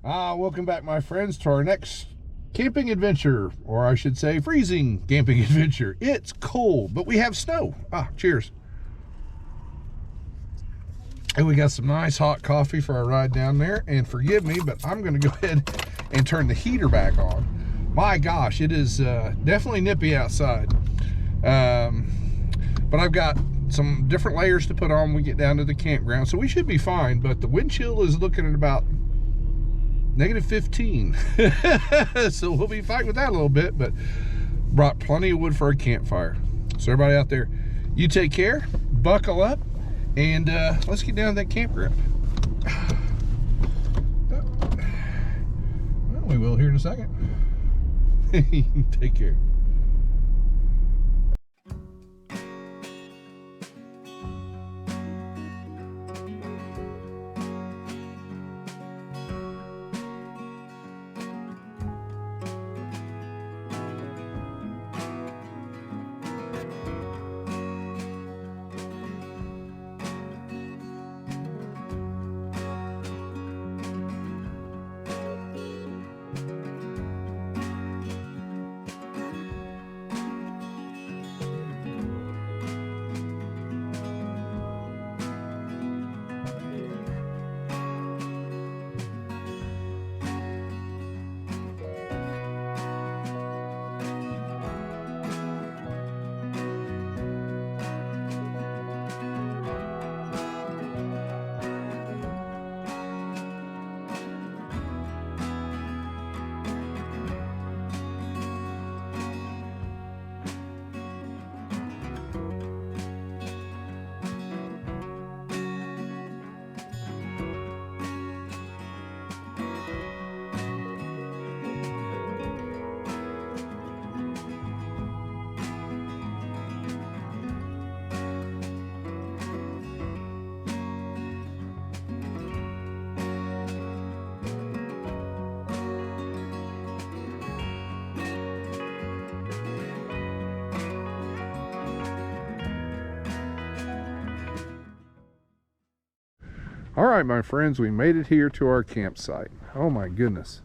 Welcome back, my friends, to our next camping adventure, or I should say freezing camping adventure. It's cold, but we have snow. Cheers. And we got some nice hot coffee for our ride down there. And forgive me, but I'm going to go ahead and turn the heater back on. My gosh, it is definitely nippy outside. But I've got some different layers to put on when we get down to the campground, so we should be fine. But the wind chill is looking at about -15. So we'll be fighting with that a little bit, but brought plenty of wood for a campfire. So everybody out there, you take care, buckle up, and let's get down to that campground. Well, we will here in a second. Take care. All right, my friends, we made it here to our campsite. Oh my goodness.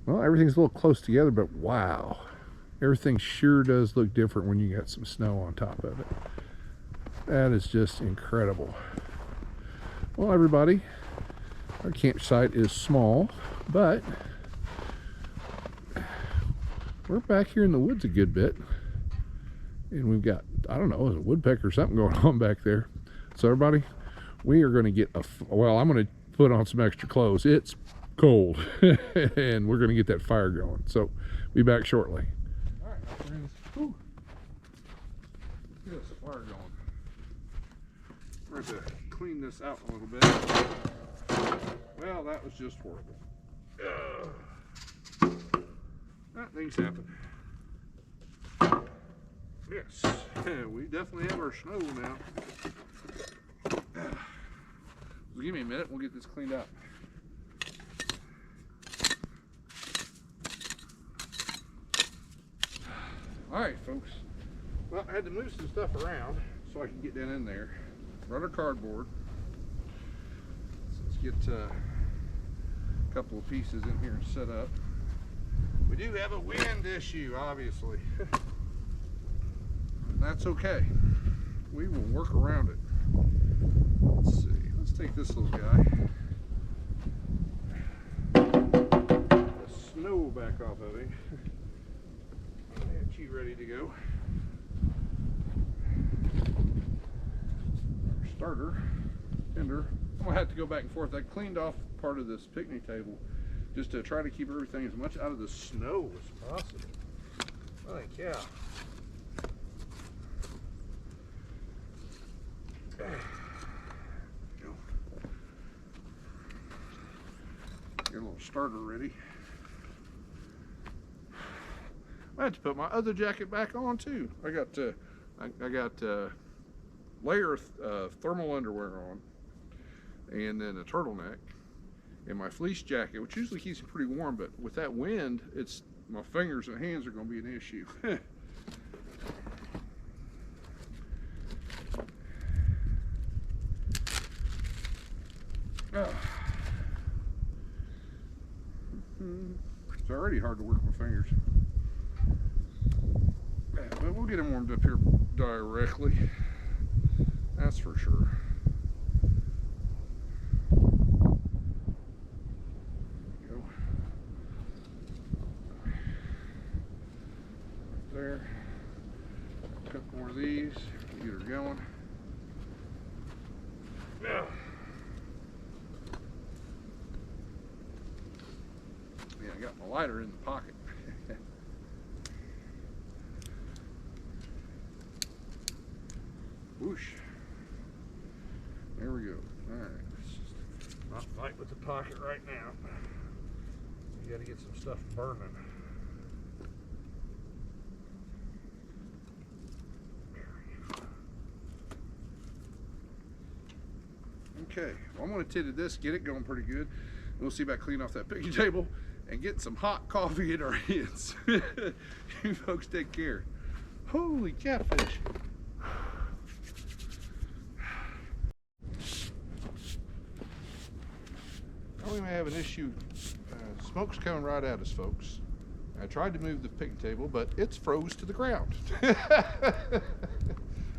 Well, everything's a little close together, but wow. Everything sure does look different when you got some snow on top of it. That is just incredible. Well, everybody, our campsite is small, but we're back here in the woods a good bit. And we've got, I don't know, a woodpecker or something going on back there. So everybody, we are going to get well, I'm going to put on some extra clothes. It's cold. And we're going to get that fire going. So be back shortly. All right, my friends. Whew. Get us a fire going. We're going to clean this out a little bit. Well, that was just horrible. Things happen. Yes, we definitely have our snow now. Give me a minute, we'll get this cleaned up. All right, folks. Well, I had to move some stuff around so I can get down in there. Run our cardboard. So let's get a couple of pieces in here and set up. We do have a wind issue, obviously. And that's okay. We will work around it. Let's see. Let's take this little guy. The snow back off of him. Get you ready to go. Our starter, tender. I'm gonna have to go back and forth. I cleaned off part of this picnic table just to try to keep everything as much out of the snow as possible. Holy cow. Get a little starter ready. I had to put my other jacket back on too. I got layer of thermal underwear on, and then a turtleneck, and my fleece jacket, which usually keeps me pretty warm, but with that wind, it's my fingers and hands are going to be an issue. It's already hard to work with fingers. But we'll get them warmed up here directly. That's for sure. Go. There. A couple more of these. Get her going. Yeah. Yeah, I got my lighter in the pocket. Whoosh. There we go. Alright. Not fight with the pocket right now. You gotta get some stuff burning. Okay, well, I'm going to tend to this, get it going pretty good. And we'll see about cleaning off that picnic table and getting some hot coffee in our hands. You folks take care. Holy catfish. Oh, we may have an issue. Smoke's coming right at us, folks. I tried to move the picnic table, but it's froze to the ground.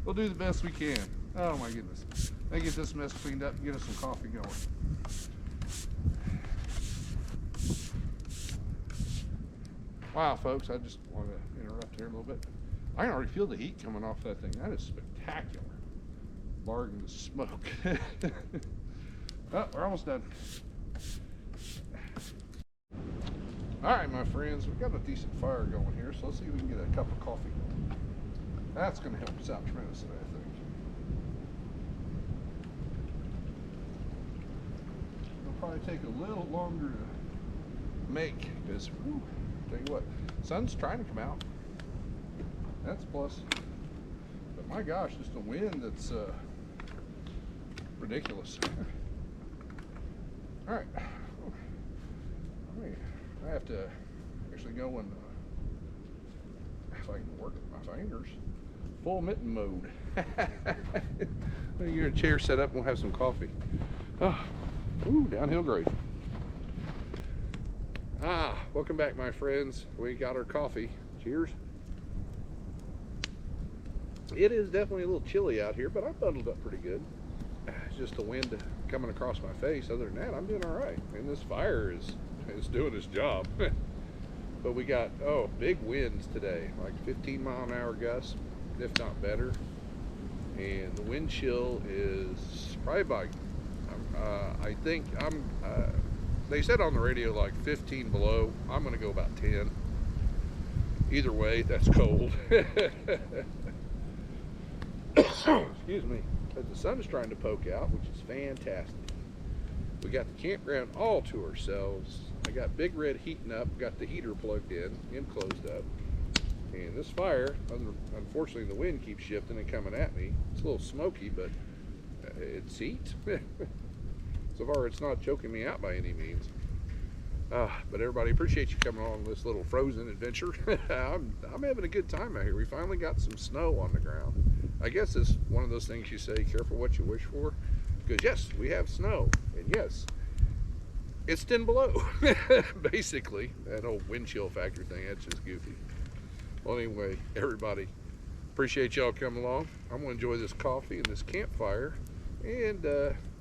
We'll do the best we can. Oh my goodness. Let me get this mess cleaned up and get us some coffee going. Wow, folks, I just want to interrupt here a little bit. I can already feel the heat coming off that thing. That is spectacular. Barring the smoke. Oh, we're almost done. All right, my friends, we've got a decent fire going here, so let's see if we can get a cup of coffee. That's going to help us out tremendously, I think. It'll probably take a little longer to make, because, tell you what, sun's trying to come out. That's a plus. But my gosh, just a wind that's ridiculous. All right. I have to actually go and, if I can work with my fingers, full mitten mode. Get a chair set up and we'll have some coffee. Oh, ooh, downhill grade. Welcome back, my friends. We got our coffee. Cheers. It is definitely a little chilly out here, but I bundled up pretty good. It's just the wind coming across my face. Other than that, I'm doing all right. And this fire is doing its job. But we got, big winds today, like 15-mile-an-hour gusts, if not better. And the wind chill is probably about, I think, they said on the radio like 15 below. I'm going to go about 10. Either way, that's cold. Excuse me. But the sun is trying to poke out, which is fantastic. We got the campground all to ourselves. I got Big Red heating up, got the heater plugged in and closed up. And this fire, unfortunately the wind keeps shifting and coming at me. It's a little smoky, but it's heat. So far it's not choking me out by any means. But everybody, appreciate you coming on this little frozen adventure. I'm having a good time out here. We finally got some snow on the ground. I guess it's one of those things you say, careful what you wish for. Because yes, we have snow, and yes, it's 10 below. Basically, that old wind chill factor thing, that's just goofy. Well, anyway, everybody, appreciate y'all coming along. I'm gonna enjoy this coffee and this campfire, and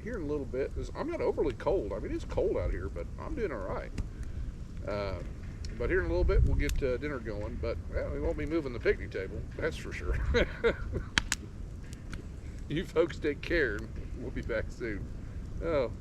here in a little bit, I'm not overly cold. I mean, it's cold out here, but I'm doing all right. But here in a little bit, we'll get dinner going, but well, we won't be moving the picnic table, that's for sure. You folks take care, and we'll be back soon. Oh.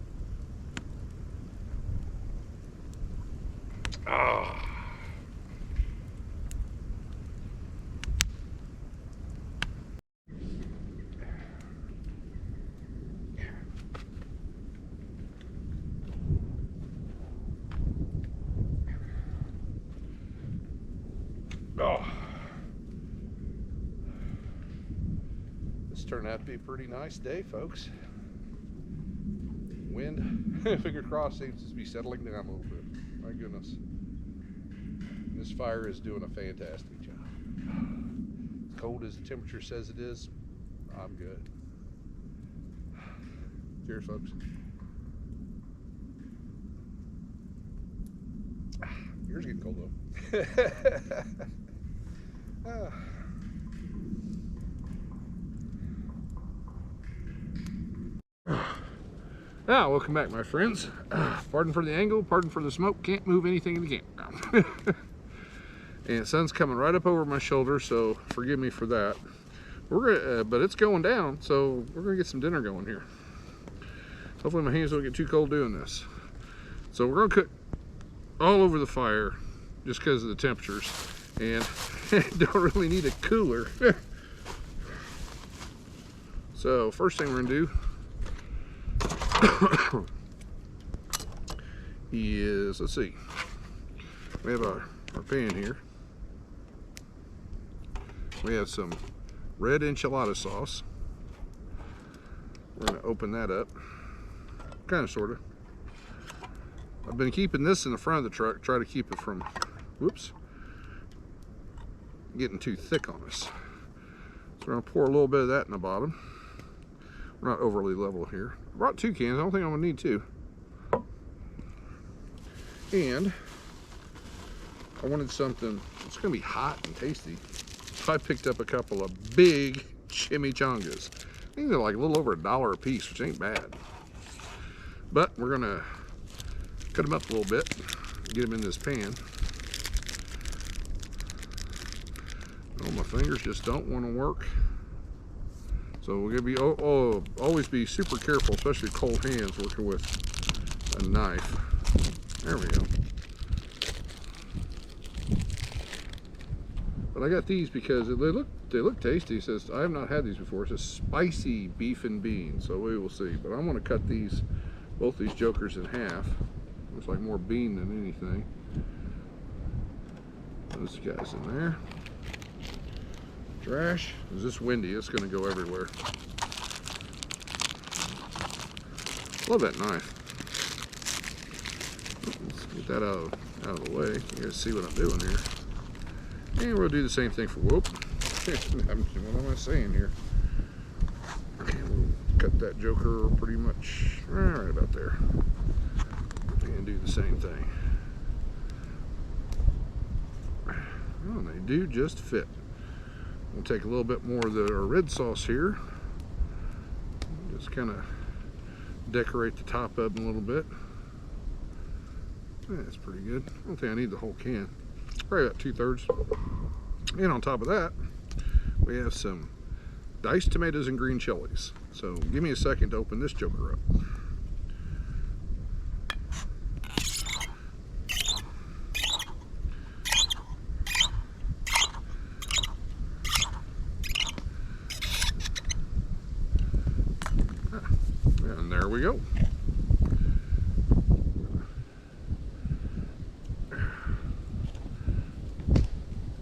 This turned out to be a pretty nice day, folks. Wind, finger crossed, seems to be settling down a little bit. My goodness. This fire is doing a fantastic job. As cold as the temperature says it is, I'm good. Cheers, folks. Yours getting cold though. Welcome back, my friends. Pardon for the angle, pardon for the smoke. Can't move anything in the campground. And the sun's coming right up over my shoulder, so forgive me for that. We're gonna, but it's going down, so we're gonna get some dinner going here. Hopefully my hands don't get too cold doing this. So we're gonna cook all over the fire just because of the temperatures, and don't really need a cooler. So first thing we're gonna do is, let's see, we have our pan here. We have some red enchilada sauce. We're going to open that up, kind of, sort of. I've been keeping this in the front of the truck, try to keep it from, whoops, getting too thick on us. So we're going to pour a little bit of that in the bottom. We're not overly level here. I brought 2 cans, I don't think I'm going to need 2. And I wanted something that's going to be hot and tasty. So I picked up a couple of big chimichangas. I think they're like a little over $1 a piece, which ain't bad. But we're going to cut them up a little bit, get them in this pan. Oh, my fingers just don't want to work. So we're going to be always be super careful, especially cold hands working with a knife. There we go. But I got these because they look tasty. It says I have not had these before. It says spicy beef and beans. So we will see. But I'm going to cut both these jokers in half. Looks like more bean than anything. Those guys in there. Trash. Is this windy? It's going to go everywhere. Love that knife. Let's get that out of the way. You guys see what I'm doing here. And we'll do the same thing for whoop. What am I saying here? Okay, we'll cut that joker pretty much right about there. And do the same thing. Oh, they do just fit. We'll take a little bit more of the red sauce here. Just kind of decorate the top of them a little bit. That's pretty good. I don't think I need the whole can. Probably about 2/3. And on top of that, we have some diced tomatoes and green chilies. So give me a second to open this joker up. And there we go.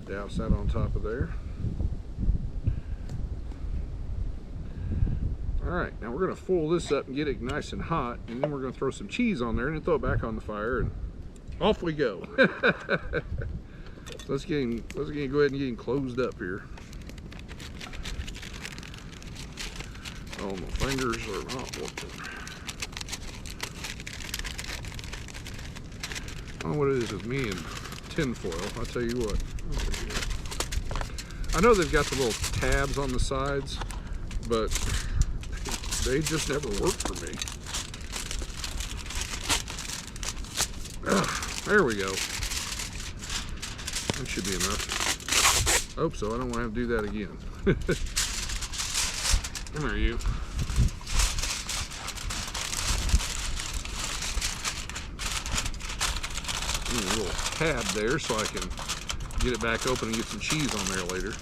Douse that on top of there. Alright, now we're going to foil this up and get it nice and hot, and then we're going to throw some cheese on there and then throw it back on the fire, and off we go. Let's go ahead and get him closed up here. Oh, my fingers are not working. I don't know what it is with me and tin foil, I'll tell you what. I know they've got the little tabs on the sides, but they just never work for me. There we go. That should be enough. Hope so. I don't want to have to do that again. Come here, you. A little tab there so I can get it back open and get some cheese on there later.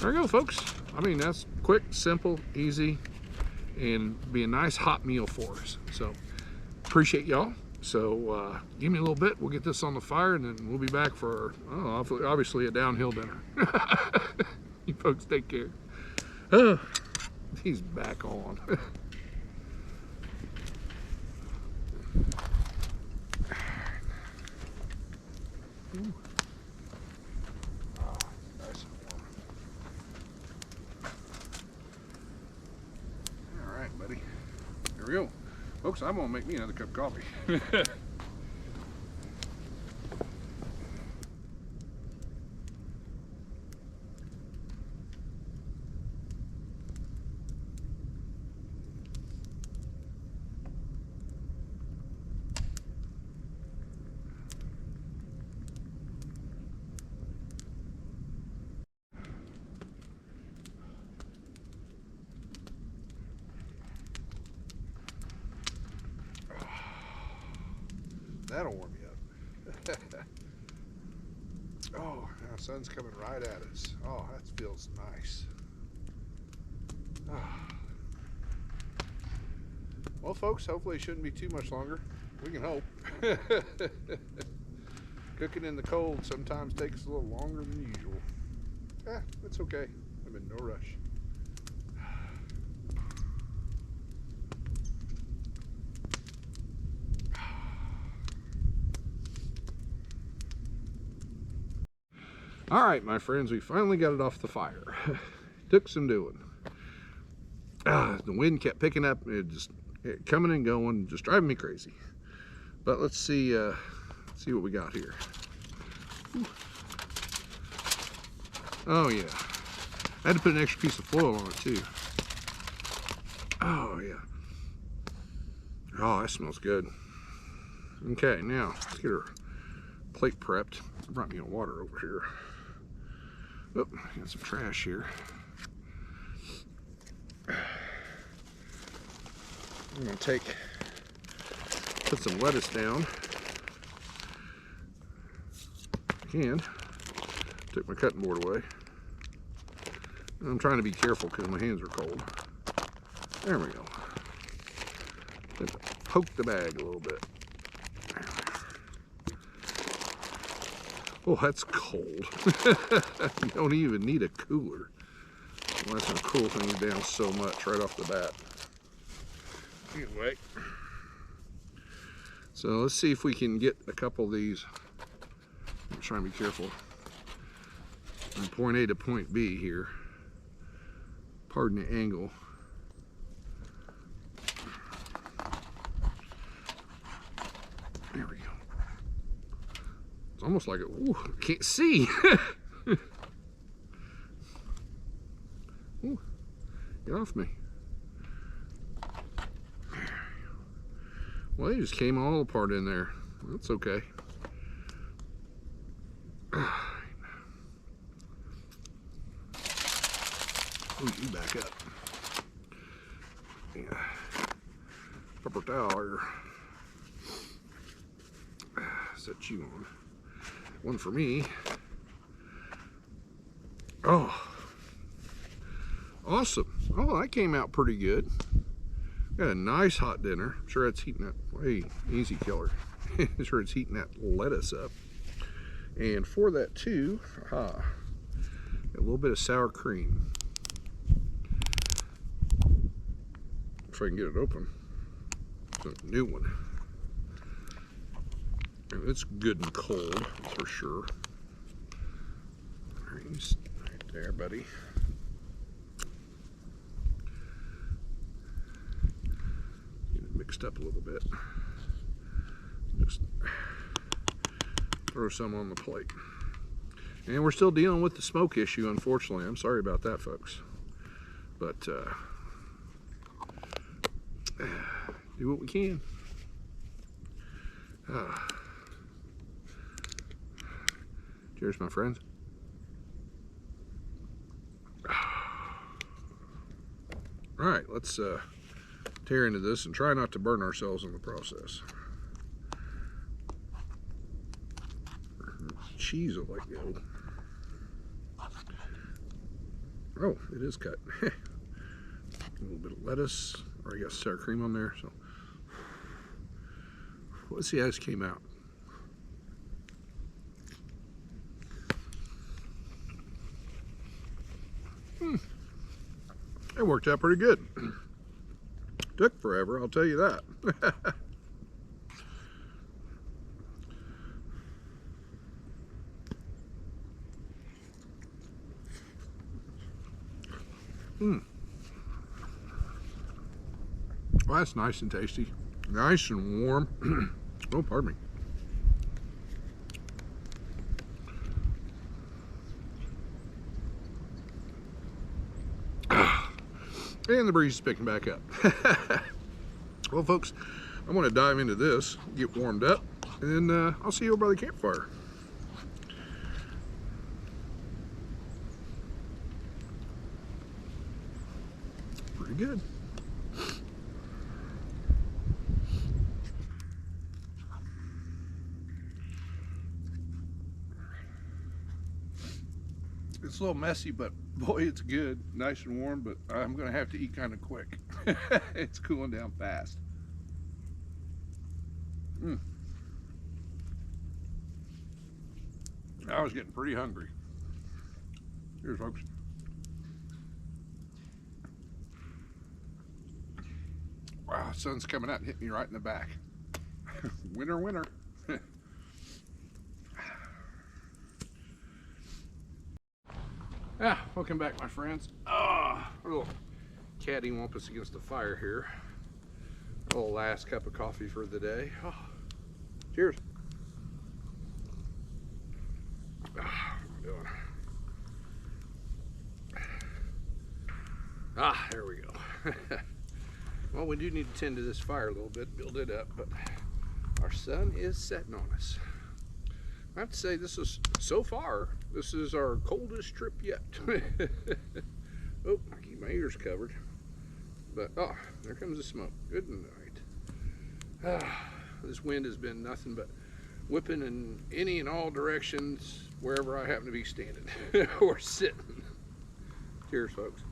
There we go, folks. I mean, that's quick, simple, easy, and be a nice hot meal for us. So appreciate y'all. So give me a little bit, we'll get this on the fire, and then we'll be back for obviously a downhill dinner. You folks take care. He's back on. Nice and warm. All right, buddy. Here we go. Folks, I'm gonna make me another cup of coffee. That'll warm you up. Oh, now the sun's coming right at us. Oh, that feels nice. Ah. Well, folks, hopefully it shouldn't be too much longer. We can hope. Cooking in the cold sometimes takes a little longer than usual. That's okay. I'm in no rush. All right, my friends, we finally got it off the fire. Took some doing. The wind kept picking up, it coming and going, just driving me crazy. But let's see what we got here. Oh yeah, I had to put an extra piece of foil on it too. Oh yeah. Oh, that smells good. Okay, now let's get our plate prepped. I brought me a water over here. Oh, got some trash here. I'm gonna put some lettuce down. And took my cutting board away. I'm trying to be careful because my hands are cold. There we go. Poke the bag a little bit. Oh, that's cold. You don't even need a cooler. Well, that's gonna cool things down so much right off the bat. Anyway, so let's see if we can get a couple of these. I'm trying to be careful. From point A to point B here. Pardon the angle. There we go. It's almost like ooh, I can't see. Ooh, get off me. Well, they just came all apart in there. That's okay. Ooh, you back up. Yeah. Paper towel here. Set you on. One for me. Oh. Awesome. Oh, that came out pretty good. Got a nice hot dinner. I'm sure it's heating that. Hey, easy killer. I'm sure it's heating that lettuce up. And for that too, a little bit of sour cream. If I can get it open. It's a new one. And it's good and cold, that's for sure. Right there, buddy. Get it mixed up a little bit. Just throw some on the plate. And we're still dealing with the smoke issue, unfortunately. I'm sorry about that, folks. But do what we can. Cheers, my friends. All right, let's tear into this and try not to burn ourselves in the process. Cheese will let go. Oh, it is cut. A little bit of lettuce, or I guess sour cream on there. So let's see how this came out. It worked out pretty good. Took forever, I'll tell you that. Well, that's nice and tasty. Nice and warm. Oh, pardon me. And the breeze is picking back up. Well, folks, I'm going to dive into this, get warmed up, and I'll see you over by the campfire. Pretty good. It's a little messy, but boy, it's good. Nice and warm, but I'm gonna have to eat kind of quick. It's cooling down fast. I was getting pretty hungry. Cheers, folks. Wow, the sun's coming out and hit me right in the back. Winter, winter. Welcome back, my friends. A little caddy wampus against the fire here. A little last cup of coffee for the day. Cheers. What am I doing? There we go. Well, we do need to tend to this fire a little bit, build it up, but our sun is setting on us. I have to say, this is, so far, this is our coldest trip yet. Oh, I keep my ears covered. But, there comes the smoke. Good night. This wind has been nothing but whipping in any and all directions wherever I happen to be standing or sitting. Cheers, folks.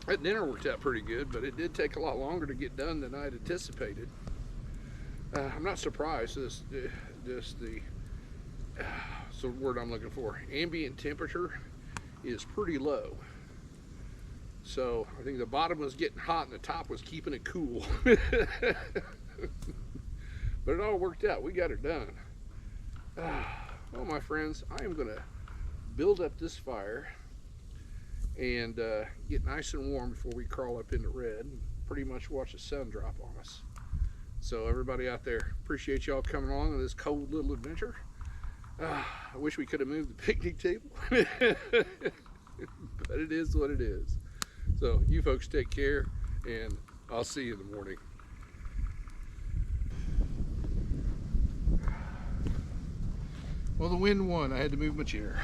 That dinner worked out pretty good, but it did take a lot longer to get done than I had anticipated. I'm not surprised. What's the word I'm looking for? Ambient temperature is pretty low. So I think the bottom was getting hot and the top was keeping it cool. But it all worked out. We got it done. Well, my friends, I am going to build up this fire and get nice and warm before we crawl up into red and pretty much watch the sun drop on us. So everybody out there, appreciate y'all coming along on this cold little adventure. I wish we could have moved the picnic table, but it is what it is. So you folks take care, and I'll see you in the morning. Well, the wind won. I had to move my chair.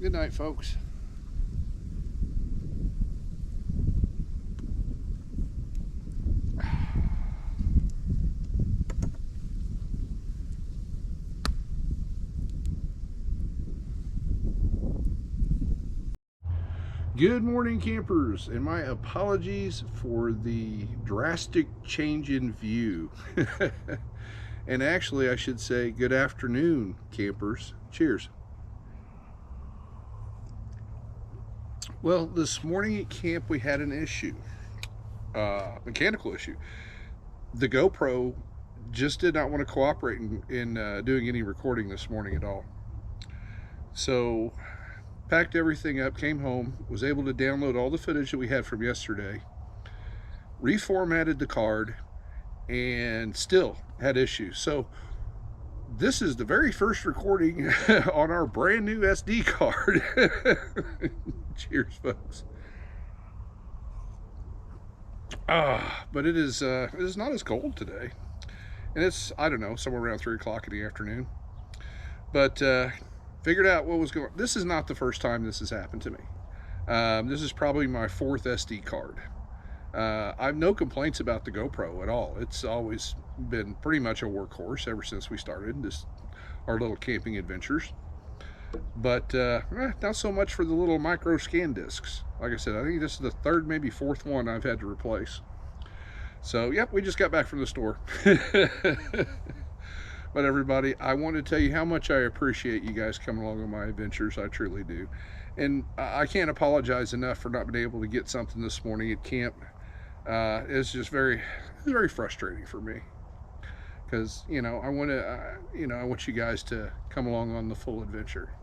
Good night, folks. Good morning, campers, and my apologies for the drastic change in view. And actually, I should say good afternoon, campers. Cheers. Well, this morning at camp we had an issue, mechanical issue. The GoPro just did not want to cooperate in doing any recording this morning at all. So packed everything up, came home, was able to download all the footage that we had from yesterday, reformatted the card, and still had issues. So this is the very first recording on our brand new SD card. Cheers, folks. But it is not as cold today, and it's, I don't know, somewhere around 3 o'clock in the afternoon. But figured out what was going on. This is not the first time this has happened to me. This is probably my 4th SD card. I have no complaints about the GoPro at all. It's always been pretty much a workhorse ever since we started our little camping adventures. But not so much for the little micro scan discs. Like I said, I think this is the 3rd, maybe 4th one I've had to replace. So yep, we just got back from the store. But everybody, I want to tell you how much I appreciate you guys coming along on my adventures. I truly do. And I can't apologize enough for not being able to get something this morning at camp. It's just very frustrating for me, because I want to I want you guys to come along on the full adventure.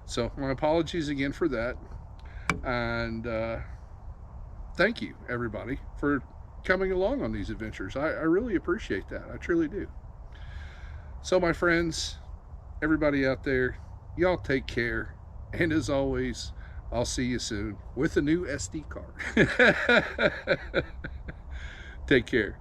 So my apologies again for that, and thank you everybody for coming along on these adventures. I really appreciate that. I truly do. So my friends, everybody out there, y'all take care, and as always, I'll see you soon with a new SD card. Take care.